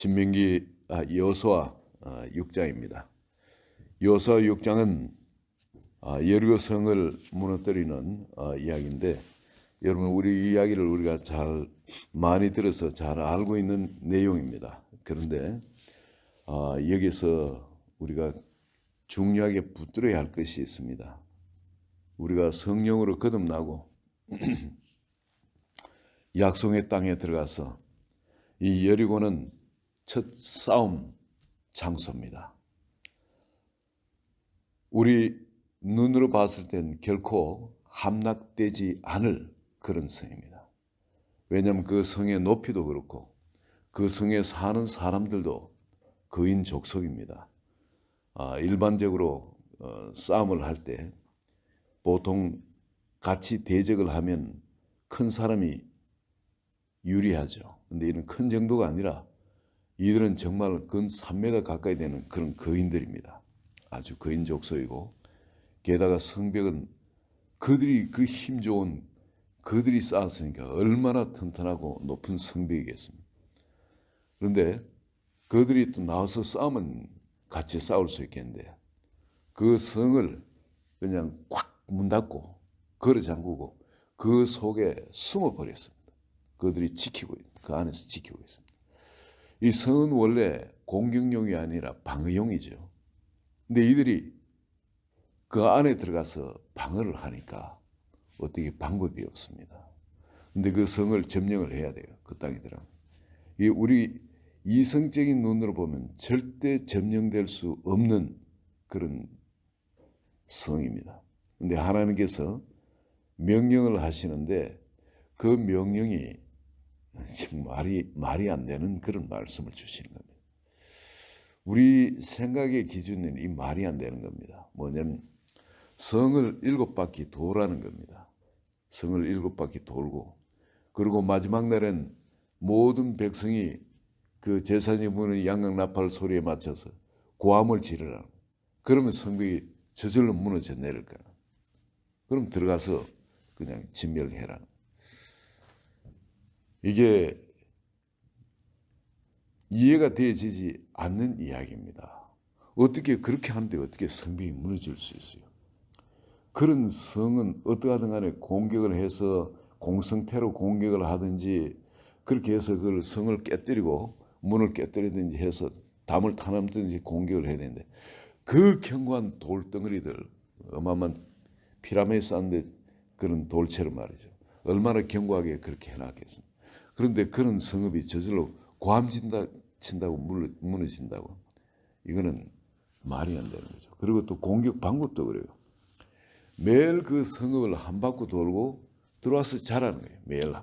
신명기 여호수아 6장입니다. 여호수아 6장은 여리고성을 무너뜨리는 이야기인데, 여러분 우리 이 이야기를 우리가 잘 많이 들어서 잘 알고 있는 내용입니다. 그런데 여기서 우리가 중요하게 붙들어야 할 것이 있습니다. 우리가 성령으로 거듭나고 약속의 땅에 들어가서 이 여리고는 첫 싸움 장소입니다. 우리 눈으로 봤을 땐 결코 함락되지 않을 그런 성입니다. 왜냐하면 그 성의 높이도 그렇고 그 성에 사는 사람들도 거인 족속입니다. 일반적으로 싸움을 할 때 보통 같이 대적을 하면 큰 사람이 유리하죠. 근데 이런 큰 정도가 아니라 이들은 정말 근 3m 가까이 되는 그런 거인들입니다. 아주 거인 족속이고, 게다가 성벽은 그들이 그 힘 좋은 그들이 쌓았으니까 얼마나 튼튼하고 높은 성벽이겠습니까. 그런데 그들이 또 나와서 싸우면 같이 싸울 수 있겠는데, 그 성을 그냥 꽉 문 닫고 걸어 잠그고 그 속에 숨어 버렸습니다. 그들이 지키고, 그 안에서 지키고 있습니다. 이 성은 원래 공격용이 아니라 방어용이죠. 근데 이들이 그 안에 들어가서 방어를 하니까 어떻게 방법이 없습니다. 근데 그 성을 점령을 해야 돼요. 그 땅에 들어가면. 우리 이성적인 눈으로 보면 절대 점령될 수 없는 그런 성입니다. 근데 하나님께서 명령을 하시는데 그 명령이 지금 말이 안 되는 그런 말씀을 주시는 겁니다. 우리 생각의 기준은 이 말이 안 되는 겁니다. 뭐냐면 성을 7바퀴 도라는 겁니다. 성을 7바퀴 돌고, 그리고 마지막 날엔 모든 백성이 그 제사장이 부는 양강나팔 소리에 맞춰서 고함을 지르라. 그러면 성벽이 저절로 무너져 내릴 거야. 그럼 들어가서 그냥 진멸해라. 이게 이해가 되어지지 않는 이야기입니다. 어떻게 그렇게 하는데 어떻게 성벽이 무너질 수 있어요? 그런 성은 어떠하든 간에 공격을 해서 공성태로 공격을 하든지 그렇게 해서 그 성을 깨뜨리고 문을 깨뜨리든지 해서 담을 타넘든지 공격을 해야 되는데, 그 견고한 돌덩어리들, 어마어마한 피라미드 쌓는데 그런 돌체로 말이죠. 얼마나 견고하게 그렇게 해놨겠습니까? 그런데 그런 성읍이 저절로 고함친다고 무너진다고, 이거는 말이 안 되는 거죠. 그리고 또 공격 방법도 그래요. 매일 그 성읍을 한 바퀴 돌고 들어와서 자라는 거예요. 매일.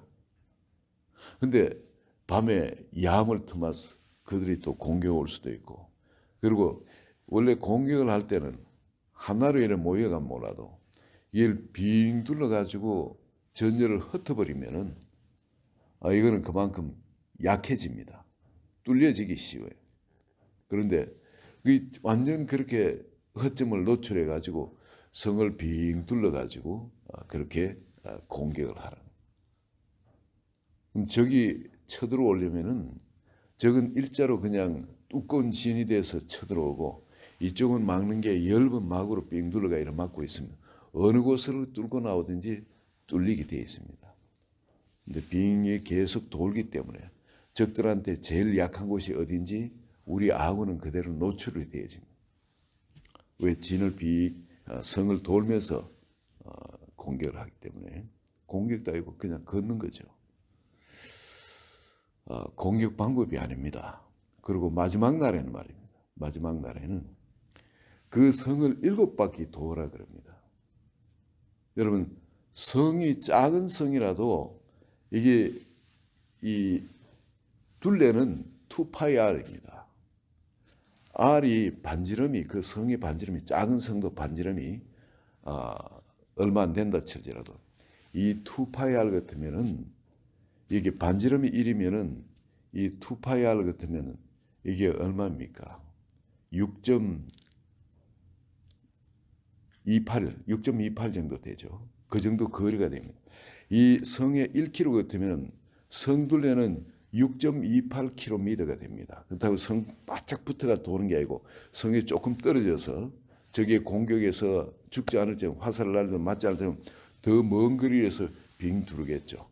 근데 밤에 야함을 틈어서 그들이 또 공격 올 수도 있고, 그리고 원래 공격을 할 때는 하나로 이렇게 모여가 몰라도 이걸 빙 둘러가지고 전열을 흩어버리면은 이거는 그만큼 약해집니다. 뚫려지기 쉬워요. 그런데 완전 그렇게 허점을 노출해가지고 성을 빙 둘러가지고 그렇게 공격을 하라. 그럼 적이 쳐들어오려면은 적은 일자로 그냥 두꺼운 진이 돼서 쳐들어오고, 이쪽은 막는 게 엷은 막으로 빙 둘러가 이렇게 막고 있으면 어느 곳으로 뚫고 나오든지 뚫리게 되어 있습니다. 근데 빙이 계속 돌기 때문에 적들한테 제일 약한 곳이 어딘지 우리 아군은 그대로 노출이 되어집니다. 왜? 진을 성을 돌면서 공격을 하기 때문에. 공격도 아니고 그냥 걷는 거죠. 공격 방법이 아닙니다. 그리고 마지막 날에는 말입니다. 마지막 날에는 그 성을 7바퀴 도라 그럽니다. 여러분, 성이 작은 성이라도 이게 이 둘레는 2πr입니다. R이 반지름이, 그 성의 반지름이, 작은 성도 반지름이 얼마 안 된다 칠지라도 이 2πr 같으면은, 이게 반지름이 1이면은 이 2πr 같으면은 이게 얼마입니까? 6.28 정도 되죠. 그 정도 거리가 됩니다. 이 성의 1km 같으면 성 둘레는 6.28km가 됩니다. 그렇다고 성 바짝 붙어가 도는 게 아니고 성에 조금 떨어져서 적의 공격에서 죽지 않을 때 화살을 날든 맞지 않을 때 더 먼 거리에서 빙 두르겠죠.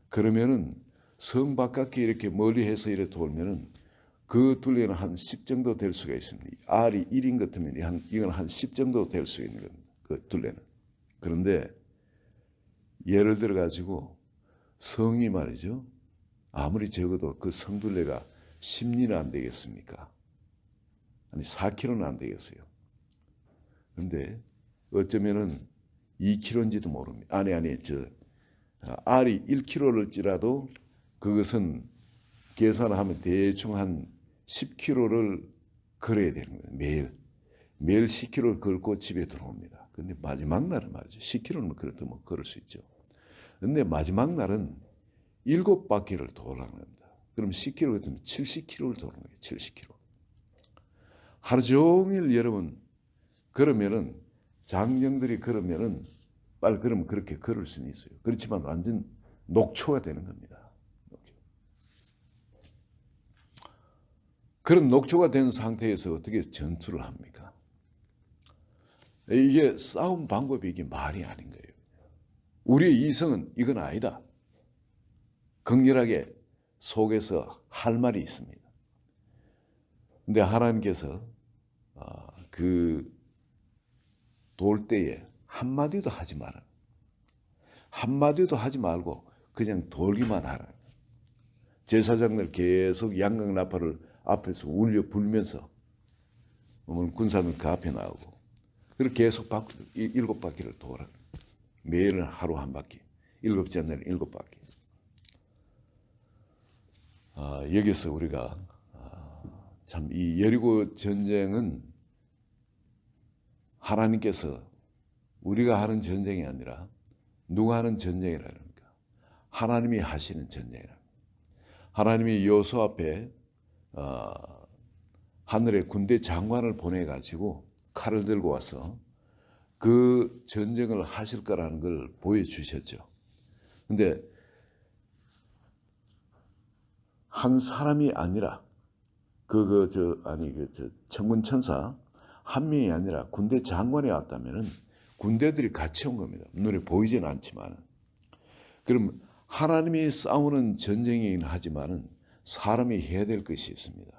그러면은 성 바깥에 이렇게 멀리 해서 이렇게 돌면은 그 둘레는 한 10 정도 될 수가 있습니다. R이 1인 같으면 이건 한 10 정도 될 수 있는 겁니다. 그 둘레는. 그런데 예를 들어 가지고 성이 말이죠. 아무리 적어도 그 성둘레가 10리는 안 되겠습니까? 아니 4km는 안 되겠어요. 근데 어쩌면은 2km인지도 모릅니다. 아니 R이 1km일지라도 그것은 계산을 하면 대충 한 10km를 걸어야 되는 거예요. 매일 10km를 걸고 집에 들어옵니다. 근데 마지막 날은 말이죠. 10km는 그래도 뭐 걸을 수 있죠. 근데 마지막 날은 7바퀴를 도라는 겁니다. 그럼 10km 같으면 70km를 도는 거예요. 70km. 하루 종일 여러분 그러면은 장정들이 그러면은 빨리 그러면 그렇게 걸을 수는 있어요. 그렇지만 완전 녹초가 되는 겁니다. 녹초. 그런 녹초가 된 상태에서 어떻게 전투를 합니까? 이게 싸움 방법이 이게 말이 아닌 거예요. 우리의 이성은 이건 아니다. 극렬하게 속에서 할 말이 있습니다. 근데 하나님께서 그 돌 때에 한마디도 하지 마라. 한마디도 하지 말고 그냥 돌기만 하라. 제사장들 계속 양각나팔을 앞에서 울려 불면서 군사는 그 앞에 나오고 그리고 계속 7바퀴를 돌아. 매일 하루 한 바퀴, 7째 날 7바퀴. 여기서 우리가 참 이 여리고 전쟁은 하나님께서 우리가 하는 전쟁이 아니라 누가 하는 전쟁이라 그럽니까? 하나님이 하시는 전쟁이라. 하나님이 여호수아 앞에 하늘의 군대 장관을 보내가지고 칼을 들고 와서 그 전쟁을 하실 거라는 걸 보여주셨죠. 근데 한 사람이 아니라 천군 천사 한 명이 아니라 군대 장관이 왔다면은 군대들이 같이 온 겁니다. 눈에 보이지는 않지만. 그럼 하나님이 싸우는 전쟁이긴 하지만은 사람이 해야 될 것이 있습니다.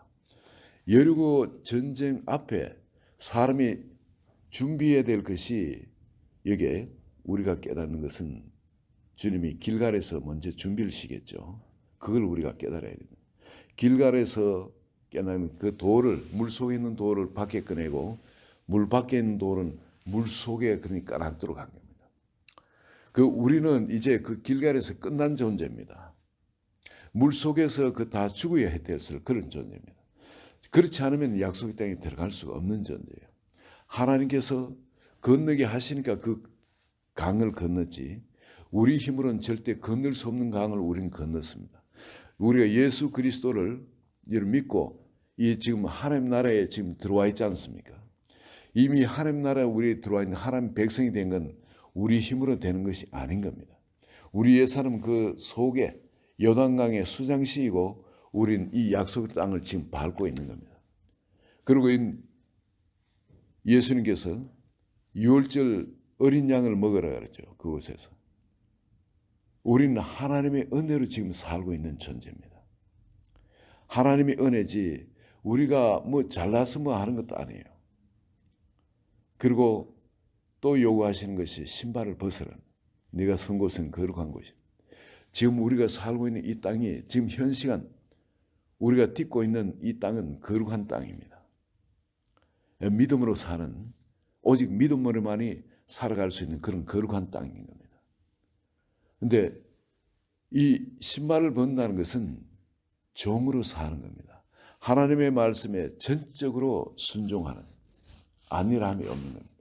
여리고 전쟁 앞에 사람이 준비해야 될 것이 여기에 우리가 깨닫는 것은 주님이 길갈에서 먼저 준비를 시켰죠. 그걸 우리가 깨달아야 됩니다. 길갈에서 깨닫는 그 돌을 물 속에 있는 돌을 밖에 꺼내고 물 밖에 있는 돌은 물 속에 그러니까 깔아두도록 한 겁니다. 우리는 이제 그 길갈에서 끝난 존재입니다. 물 속에서 그 다 죽어야 했을 그런 존재입니다. 그렇지 않으면 약속의 땅에 들어갈 수가 없는 존재예요. 하나님께서 건너게 하시니까 그 강을 건넜지 우리 힘으로는 절대 건널 수 없는 강을 우리는 건넜습니다. 우리가 예수 그리스도를 믿고 이 지금 하나님 나라에 지금 들어와 있지 않습니까? 이미 하나님 나라에 우리 들어와 있는 하나님 백성이 된 건 우리 힘으로 되는 것이 아닌 겁니다. 우리 옛사람은 그 속에 요단강의 수장시이고 우린 이 약속의 땅을 지금 밟고 있는 겁니다. 그리고 예수님께서 유월절 어린 양을 먹으라 그랬죠. 그곳에서. 우리는 하나님의 은혜로 지금 살고 있는 존재입니다. 하나님의 은혜지 우리가 뭐 잘나서 뭐 하는 것도 아니에요. 그리고 또 요구하시는 것이 신발을 벗으라. 네가 선 곳은 거룩한 곳이다. 지금 우리가 살고 있는 이 땅이 지금 현 시간 우리가 딛고 있는 이 땅은 거룩한 땅입니다. 믿음으로 사는 오직 믿음으로만이 살아갈 수 있는 그런 거룩한 땅인 겁니다. 그런데 이 신발을 벗는다는 것은 종으로 사는 겁니다. 하나님의 말씀에 전적으로 순종하는 안일함이 없는 겁니다.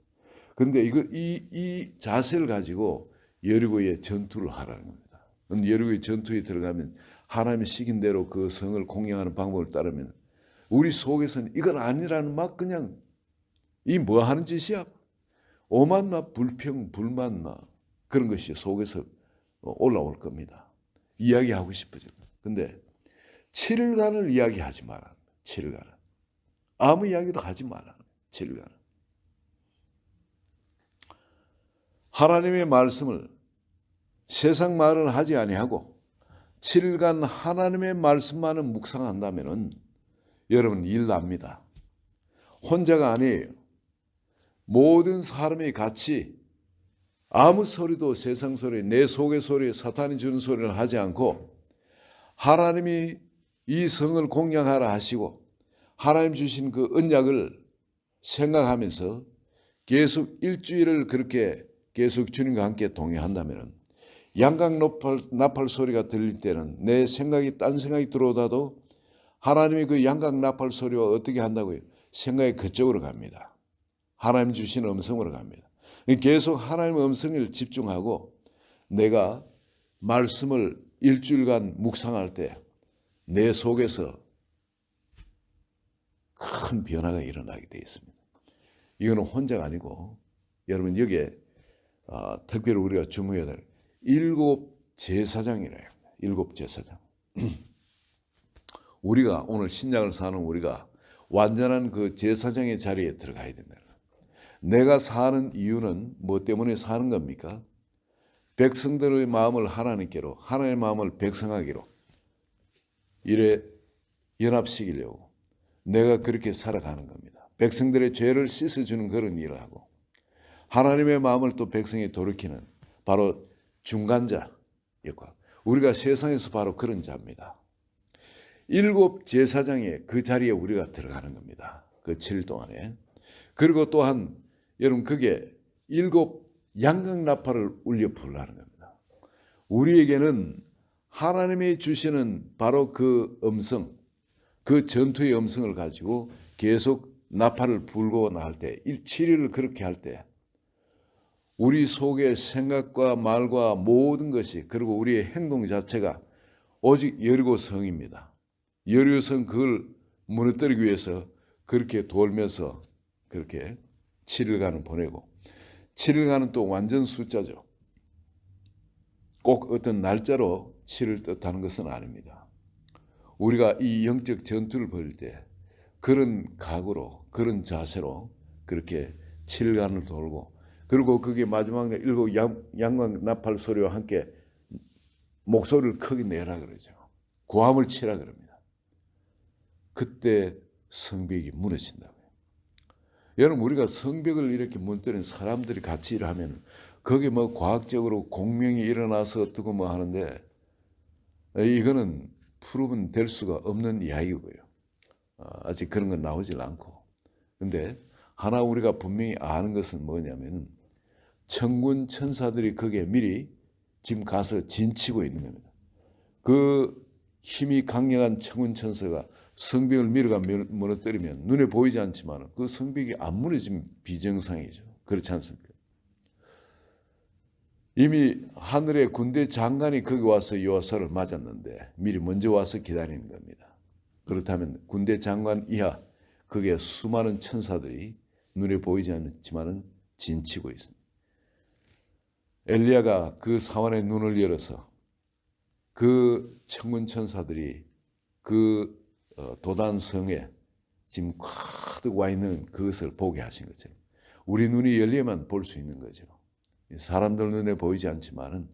그런데 이 자세를 가지고 여리고의 전투를 하라는 겁니다. 그런데 여리고의 전투에 들어가면 하나님의 시킨 대로 그 성을 공략하는 방법을 따르면 우리 속에서는 이건 아니라는 막 그냥 이 뭐 하는 짓이야? 오만나 불평 불만나 그런 것이 속에서 올라올 겁니다. 이야기하고 싶어져요. 근데 7일간을 이야기하지 마라. 7일간을. 아무 이야기도 하지 마라. 7일간을. 하나님의 말씀을 세상 말을 하지 아니하고 7일간 하나님의 말씀만을 묵상한다면은 여러분 일 납니다. 혼자가 아니에요. 모든 사람이 같이 아무 소리도 세상 소리, 내 속의 소리, 사탄이 주는 소리를 하지 않고 하나님이 이 성을 공양하라 하시고 하나님 주신 그 언약을 생각하면서 계속 일주일을 그렇게 계속 주님과 함께 동행한다면 양각 나팔 소리가 들릴 때는 내 생각이 딴 생각이 들어오다도 하나님이 그 양각 나팔 소리와 어떻게 한다고요? 생각이 그쪽으로 갑니다. 하나님 주신 음성으로 갑니다. 계속 하나님의 음성을 집중하고 내가 말씀을 일주일간 묵상할 때 내 속에서 큰 변화가 일어나게 되어 있습니다. 이거는 혼자가 아니고 여러분 여기에 특별히 우리가 주목해야 될 7 제사장이래요. 7 제사장. 우리가 오늘 신약을 사는 우리가 완전한 그 제사장의 자리에 들어가야 된다. 내가 사는 이유는 뭐 때문에 사는 겁니까? 백성들의 마음을 하나님께로, 하나님의 마음을 백성하기로 이래 연합시키려고 내가 그렇게 살아가는 겁니다. 백성들의 죄를 씻어주는 그런 일을 하고 하나님의 마음을 또 백성이 돌이키는 바로 중간자 역할. 우리가 세상에서 바로 그런 자입니다. 7 제사장의 그 자리에 우리가 들어가는 겁니다. 그 7일 동안에. 그리고 또한 여러분 그게 7 양각 나팔을 울려 부르라는 겁니다. 우리에게는 하나님이 주시는 바로 그 음성, 그 전투의 음성을 가지고 계속 나팔을 불고 나갈 때 7일을 그렇게 할 때 우리 속의 생각과 말과 모든 것이 그리고 우리의 행동 자체가 오직 여리고성입니다. 여리고성 그걸 무너뜨리기 위해서 그렇게 돌면서 그렇게 7일간을 보내고 7일간은 또 완전 숫자죠. 꼭 어떤 날짜로 7을 뜻하는 것은 아닙니다. 우리가 이 영적 전투를 벌일 때 그런 각오로 그런 자세로 그렇게 7일간을 돌고 그리고 그게 마지막에 7 양각 나팔 소리와 함께 목소리를 크게 내라 그러죠. 고함을 치라 그럽니다. 그때 성벽이 무너진다고요. 여러분 우리가 성벽을 이렇게 무너뜨린 사람들이 같이 일하면 거기 뭐 과학적으로 공명이 일어나서 어떻고 뭐 하는데 이거는 프루브는 될 수가 없는 이야기고요. 아직 그런 건 나오질 않고. 근데 하나 우리가 분명히 아는 것은 뭐냐면 천군 천사들이 거기에 미리 지금 가서 진치고 있는 겁니다. 그 힘이 강력한 천군 천사가 성벽을 밀어가 무너뜨리면 눈에 보이지 않지만 그 성벽이 안 무너지면 비정상이죠. 그렇지 않습니까? 이미 하늘의 군대 장관이 거기 와서 요하사를 맞았는데 미리 먼저 와서 기다리는 겁니다. 그렇다면 군대 장관 이하 거기에 수많은 천사들이 눈에 보이지 않지만 진치고 있습니다. 엘리야가 그 사원의 눈을 열어서 그 천군 천사들이 그 도단성에 지금 가득 와 있는 그것을 보게 하신 것처럼 우리 눈이 열려야만 볼 수 있는 거죠. 사람들 눈에 보이지 않지만은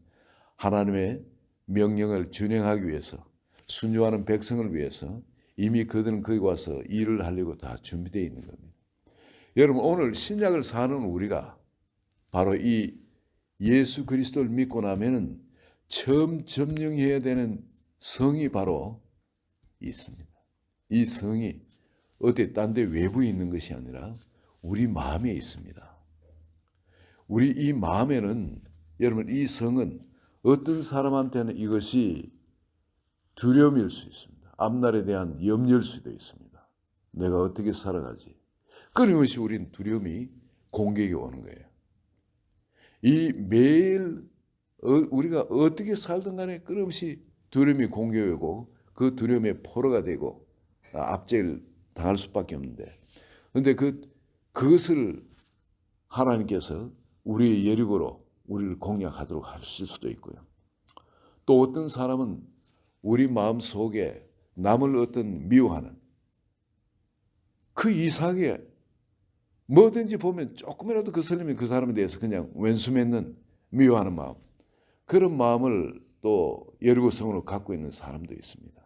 하나님의 명령을 준행하기 위해서 순종하는 백성을 위해서 이미 그들은 거기 와서 일을 하려고 다 준비되어 있는 겁니다. 여러분 오늘 신약을 사는 우리가 바로 이 예수 그리스도를 믿고 나면은 처음 점령해야 되는 성이 바로 있습니다. 이 성이 어디 딴 데 외부에 있는 것이 아니라 우리 마음에 있습니다. 우리 이 마음에는 여러분 이 성은 어떤 사람한테는 이것이 두려움일 수 있습니다. 앞날에 대한 염려일 수도 있습니다. 내가 어떻게 살아가지? 끊임없이 우리는 두려움이 공격이 오는 거예요. 이 매일 우리가 어떻게 살든 간에 끊임없이 두려움이 공격이 오고 그 두려움의 포로가 되고 압제를 당할 수밖에 없는데 그런데 그것을 하나님께서 우리의 예력으로 우리를 공략하도록 하실 수도 있고요. 또 어떤 사람은 우리 마음 속에 남을 어떤 미워하는 그 이상하게 뭐든지 보면 조금이라도 거슬리면 그 사람에 대해서 그냥 왼수 맺는 미워하는 마음, 그런 마음을 또 여리고성으로 갖고 있는 사람도 있습니다.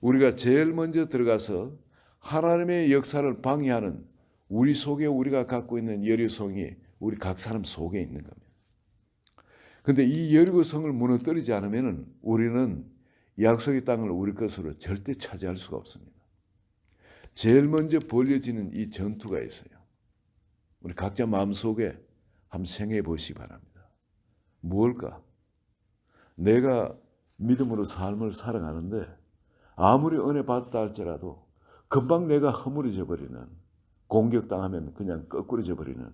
우리가 제일 먼저 들어가서 하나님의 역사를 방해하는 우리 속에 우리가 갖고 있는 여리고성이 우리 각 사람 속에 있는 겁니다. 근데 이 여리고성을 무너뜨리지 않으면 우리는 약속의 땅을 우리 것으로 절대 차지할 수가 없습니다. 제일 먼저 벌려지는 이 전투가 있어요. 우리 각자 마음속에 한번 생각해 보시기 바랍니다. 무엇일까? 내가 믿음으로 삶을 살아가는데 아무리 은혜 받았다 할지라도 금방 내가 허물어져 버리는, 공격당하면 그냥 거꾸러져 버리는,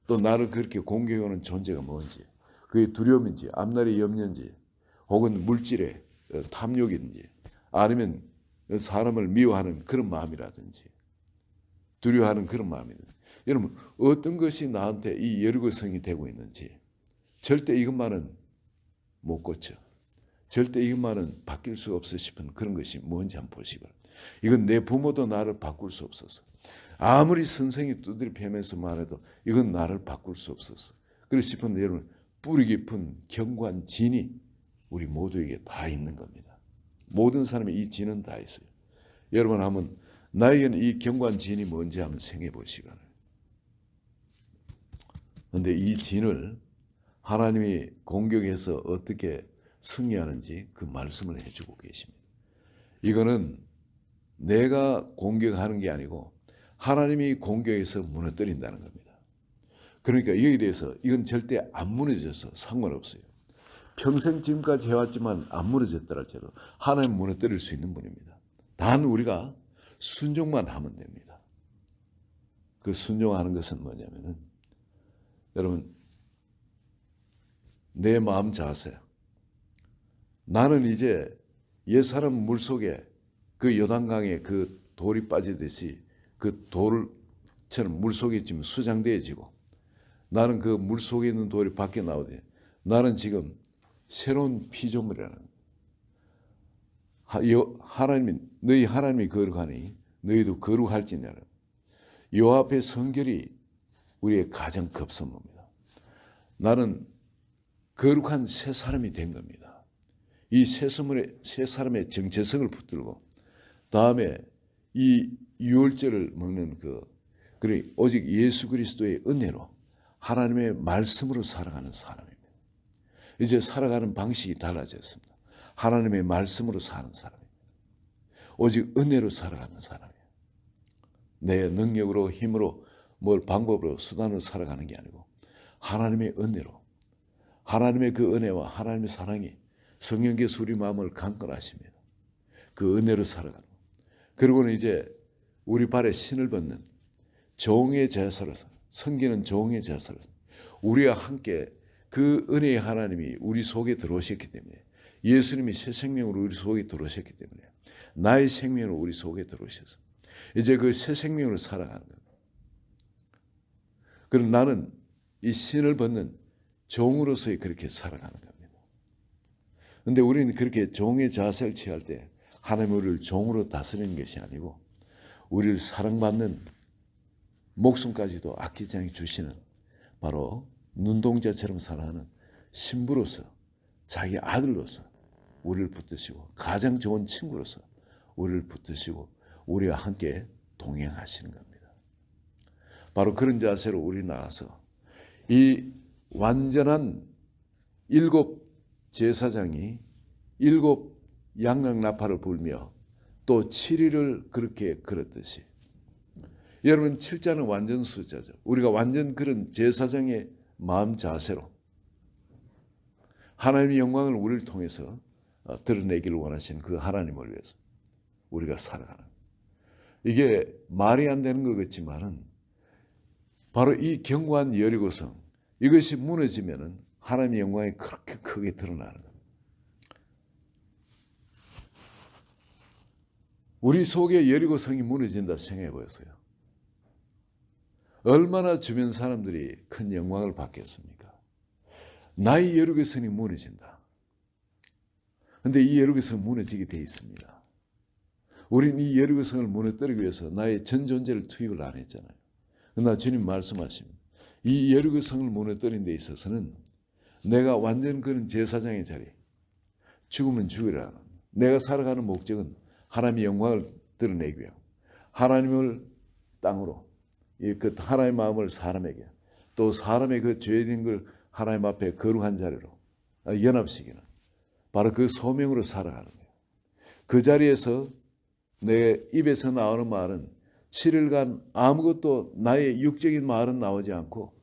또 나를 그렇게 공격하는 존재가 뭔지, 그게 두려움인지 앞날의 염려인지 혹은 물질의 탐욕인지 아니면 사람을 미워하는 그런 마음이라든지 두려워하는 그런 마음이든지, 여러분 어떤 것이 나한테 이 여리고성이 되고 있는지 절대 이것만은 못 고쳐, 절대 이것만은 바뀔 수 없어 싶은 그런 것이 뭔지 한번 보시기 바랍니다. 이건 내 부모도 나를 바꿀 수 없었어. 아무리 선생이 두드려 패면서 말해도 이건 나를 바꿀 수 없었어. 그래서 싶은데 여러분 뿌리 깊은 견고한 진이 우리 모두에게 다 있는 겁니다. 모든 사람의 이 진은 다 있어요. 여러분 한번 나에게는 이 견고한 진이 뭔지 한번 생각해 보시기 바랍니다. 그런데 이 진을 하나님이 공격해서 어떻게 승리하는지 그 말씀을 해주고 계십니다. 이거는 내가 공격하는 게 아니고 하나님이 공격해서 무너뜨린다는 겁니다. 그러니까 여기에 대해서 이건 절대 안 무너져서 상관없어요. 평생 지금까지 해왔지만 안 무너졌더라 할지라도 하나님 무너뜨릴 수 있는 분입니다. 단 우리가 순종만 하면 됩니다. 그 순종하는 것은 뭐냐면은 여러분 내 마음 자세, 나는 이제 옛사람 물속에 그 요단강에 그 돌이 빠지듯이 그 돌처럼 물속에 지금 수장되어지고 나는 그 물속에 있는 돌이 밖에 나오되 나는 지금 새로운 피조물이라는 하나님이 너희 하나님이 거룩하니 너희도 거룩할지니라. 요 앞에 성결이 우리의 가장 급선무입니다. 나는 거룩한 새 사람이 된 겁니다. 이 새 사람의 정체성을 붙들고 다음에 이 유월절을 먹는 그래 오직 예수 그리스도의 은혜로 하나님의 말씀으로 살아가는 사람입니다. 이제 살아가는 방식이 달라졌습니다. 하나님의 말씀으로 사는 사람입니다. 오직 은혜로 살아가는 사람이에요. 내 능력으로 힘으로 뭘 방법으로 수단으로 살아가는 게 아니고 하나님의 은혜로, 하나님의 그 은혜와 하나님의 사랑이 성령께서 우리 마음을 강건하십니다. 그 은혜로 살아가는. 그리고는 이제 우리 발에 신을 벗는 종의 제사로서 섬기는 종의 제사로서 우리와 함께 그 은혜의 하나님이 우리 속에 들어오셨기 때문에 예수님이 새 생명으로 우리 속에 들어오셨기 때문에 나의 생명으로 우리 속에 들어오셔서 이제 그 새 생명으로 살아가는 겁니다. 그럼 나는 이 신을 벗는 종으로서의 그렇게 살아가는 겁니다. 그런데 우리는 그렇게 종의 자세를 취할 때 하나님 우리를 종으로 다스리는 것이 아니고 우리를 사랑받는 목숨까지도 아끼지 않게 주시는 바로 눈동자처럼 살아가는 신부로서 자기 아들로서 우리를 붙드시고 가장 좋은 친구로서 우리를 붙드시고 우리와 함께 동행하시는 겁니다. 바로 그런 자세로 우리 나와서 이 완전한 7 제사장이 7 양강나팔을 불며 또 7일을 그렇게 걸었듯이 여러분 7자는 완전 숫자죠. 우리가 완전 그런 제사장의 마음 자세로 하나님의 영광을 우리를 통해서 드러내기를 원하시는 그 하나님을 위해서 우리가 살아가는 이게 말이 안 되는 것 같지만은 바로 이 견고한 여리고성 이것이 무너지면은 하나님의 영광이 그렇게 크게 드러나는 겁니다. 우리 속에 여리고성이 무너진다 생각해 보였어요. 얼마나 주변 사람들이 큰 영광을 받겠습니까? 나의 여리고성이 무너진다. 그런데 이 여리고성이 무너지게 되어 있습니다. 우리는 이 여리고성을 무너뜨리기 위해서 나의 전 존재를 투입을 안 했잖아요. 그러나 주님 말씀하십니다. 이 여리고성을 무너뜨리는 데 있어서는 내가 완전 그런 제사장의 자리, 죽으면 죽으리라. 내가 살아가는 목적은 하나님의 영광을 드러내기 위하여 하나님을 땅으로, 그 하나님의 마음을 사람에게, 또 사람의 그 죄된 걸 하나님 앞에 거룩한 자리로 연합시키는, 바로 그 소명으로 살아가는 거예요. 그 자리에서 내 입에서 나오는 말은 7일간 아무것도 나의 육적인 말은 나오지 않고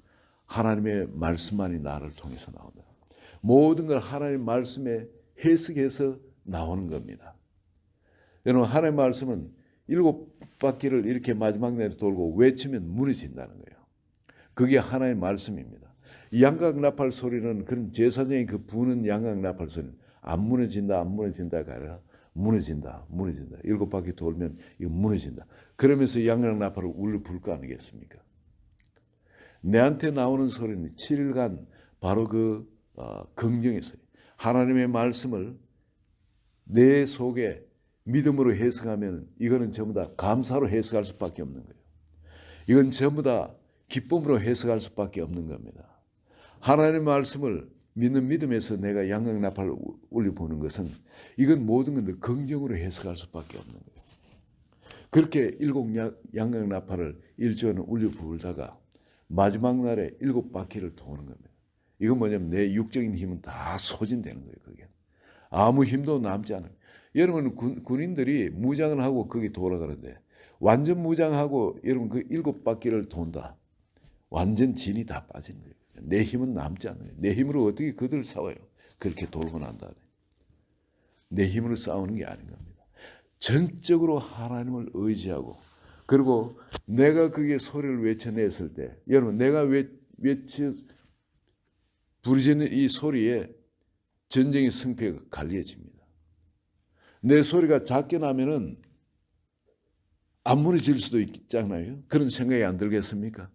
하나님의 말씀만이 나를 통해서 나온다. 모든 걸 하나님의 말씀에 해석해서 나오는 겁니다. 여러분, 하나님의 말씀은 7바퀴를 이렇게 마지막 날에 돌고 외치면 무너진다는 거예요. 그게 하나님의 말씀입니다. 양각 나팔 소리는, 그런 제사장의 그 부는 양각 나팔 소리는 안 무너진다가 아니라 무너진다. 7바퀴 돌면 이거 무너진다. 그러면서 양각 나팔을 울려 부를 거 아니겠습니까? 내한테 나오는 소리는 7일간 바로 그 긍정의 소리, 하나님의 말씀을 내 속에 믿음으로 해석하면 이거는 전부 다 감사로 해석할 수밖에 없는 거예요. 이건 전부 다 기쁨으로 해석할 수밖에 없는 겁니다. 하나님의 말씀을 믿는 믿음에서 내가 양각 나팔을 울려보는 것은 이건 모든 건 긍정으로 해석할 수밖에 없는 거예요. 그렇게 7 양각 나팔을 1주일은 울려 부르다가 마지막 날에 7바퀴를 도는 겁니다. 이건 뭐냐면 내 육적인 힘은 다 소진되는 거예요. 그게 아무 힘도 남지 않아요. 여러분, 군인들이 무장을 하고 거기 돌아가는데 완전 무장하고 여러분 그 7바퀴를 돈다. 완전 진이 다 빠진 거예요. 내 힘은 남지 않아요. 내 힘으로 어떻게 그들을 싸워요? 그렇게 돌고 난 다음에 내 힘으로 싸우는 게 아닌 겁니다. 전적으로 하나님을 의지하고, 그리고 내가 그게 소리를 외쳐냈을 때, 여러분, 내가 부르짖는 이 소리에 전쟁의 승패가 갈려집니다. 내 소리가 작게 나면은 안 무너질 수도 있잖아요. 그런 생각이 안 들겠습니까?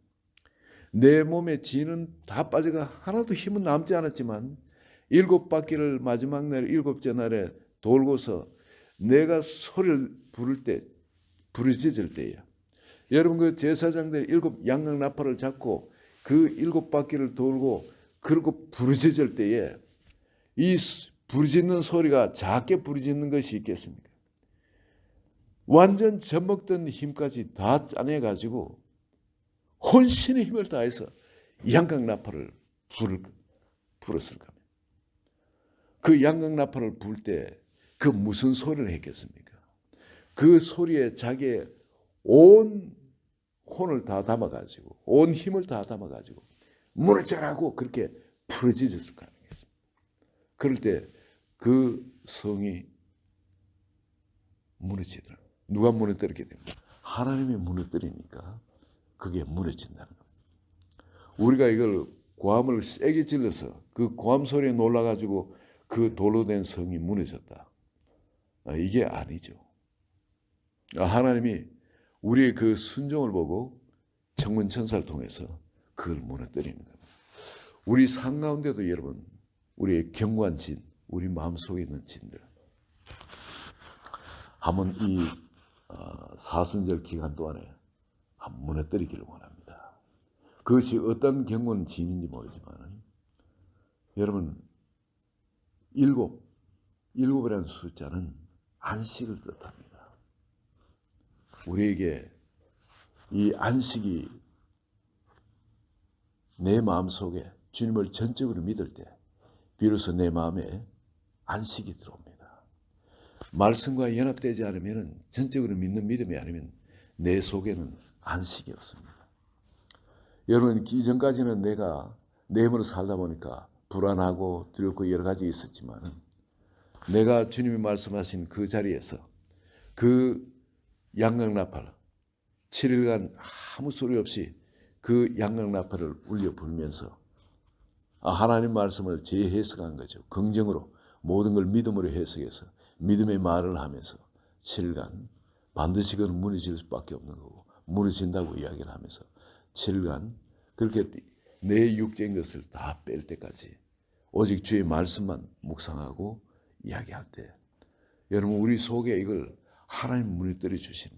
내 몸에 진은 다 빠져가 하나도 힘은 남지 않았지만 7바퀴를 마지막 날 7째 날에 돌고서 내가 소리를 부를 때, 부르짖을 때야. 여러분, 그 제사장들이 7 양각 나팔을 잡고 그 7바퀴를 돌고 그리고 부르짖을 때에 이 부르짖는 소리가 작게 부르짖는 것이 있겠습니까? 완전 젖먹던 힘까지 다 짜내가지고 혼신의 힘을 다해서 양각 나팔을 불었을 겁니다. 그 양각 나팔을 불 때 그 무슨 소리를 했겠습니까? 그 소리에 자기의 온 혼을 다 담아가지고, 온 힘을 다 담아가지고 무너져라고 그렇게 부르짖었을 거 아니겠습니까? 그럴 때 그 성이 무너지더라고요. 누가 무너뜨리게 됩니다. 하나님이 무너뜨리니까 그게 무너진다는 겁니다. 우리가 이걸 고함을 세게 질러서 그 고함 소리에 놀라가지고 그 돌로 된 성이 무너졌다. 이게 아니죠. 하나님이 우리의 그 순종을 보고 천문천사를 통해서 그걸 무너뜨리는 겁니다. 우리 삶 가운데도 여러분, 우리의 견고한 진, 우리 마음속에 있는 진들 한번 이 사순절 기간 동안에 한번 무너뜨리기를 원합니다. 그것이 어떤 견고한 진인지 모르지만 여러분, 7이라는 숫자는 안식을 뜻합니다. 우리에게 이 안식이 내 마음속에 주님을 전적으로 믿을 때 비로소 내 마음에 안식이 들어옵니다. 말씀과 연합되지 않으면, 전적으로 믿는 믿음이 아니면 내 속에는 안식이 없습니다. 여러분, 이전까지는 내가 내 힘으로 살다 보니까 불안하고 두렵고 여러 가지 있었지만 내가 주님이 말씀하신 그 자리에서 그 양각 나팔 7일간 아무 소리 없이 그 양각 나팔을 울려 불면서 하나님 말씀을 재해석한 거죠. 긍정으로 모든 걸 믿음으로 해석해서 믿음의 말을 하면서 7일간 반드시 그건 무너질 수밖에 없는 거고 무너진다고 이야기를 하면서 7일간 그렇게 내 육적인 것을 다 뺄 때까지 오직 주의 말씀만 묵상하고 이야기할 때 여러분, 우리 속에 이걸 하나님 무너뜨려 주시는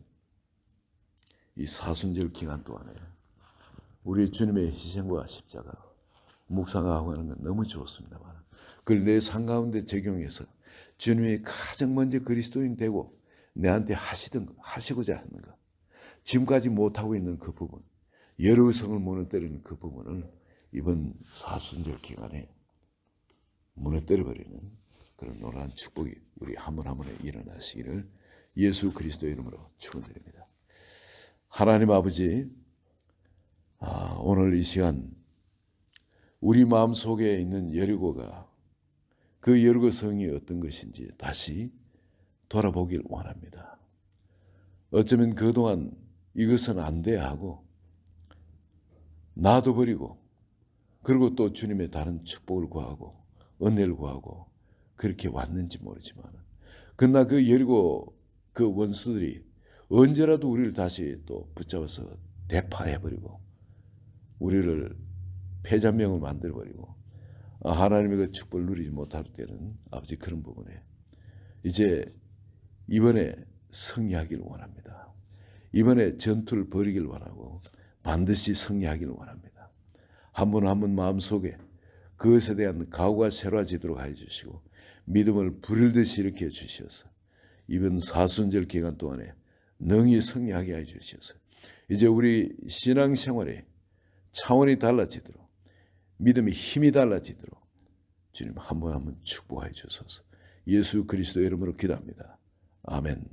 이 사순절 기간 동안에 우리 주님의 희생과 십자가 묵상하고 하는 건 너무 좋습니다만 그걸 내 삶 가운데 적용해서 주님이 가장 먼저 그리스도인 되고 내한테 하시고자 하는 것, 지금까지 못하고 있는 그 부분, 여러 성을 무너뜨리는 그 부분을 이번 사순절 기간에 무너뜨려버리는 그런 놀라운 축복이 우리 한 분 한 분에 일어나시기를 예수 그리스도의 이름으로 축원드립니다. 하나님 아버지, 오늘 이 시간 우리 마음속에 있는 여리고가 그 여리고 성이 어떤 것인지 다시 돌아보길 원합니다. 어쩌면 그동안 이것은 안 돼 하고 놔둬버리고 그리고 또 주님의 다른 축복을 구하고 은혜를 구하고 그렇게 왔는지 모르지만 그러나 그 여리고 그 원수들이 언제라도 우리를 다시 또 붙잡아서 대파해버리고 우리를 패잔명을 만들어버리고 하나님의 그 축복을 누리지 못할 때는 아버지 그런 부분에 이제 이번에 승리하기를 원합니다. 이번에 전투를 벌이길 원하고 반드시 승리하기를 원합니다. 한 분 한 분 마음속에 그것에 대한 각오가 새로워지도록 해주시고 믿음을 불일듯이 일으켜 주셔서 이번 사순절 기간 동안에 능히 승리하게 해주셔서 이제 우리 신앙생활에 차원이 달라지도록 믿음의 힘이 달라지도록 주님 한 분 한 분 축복해 주소서. 예수 그리스도의 이름으로 기도합니다. 아멘.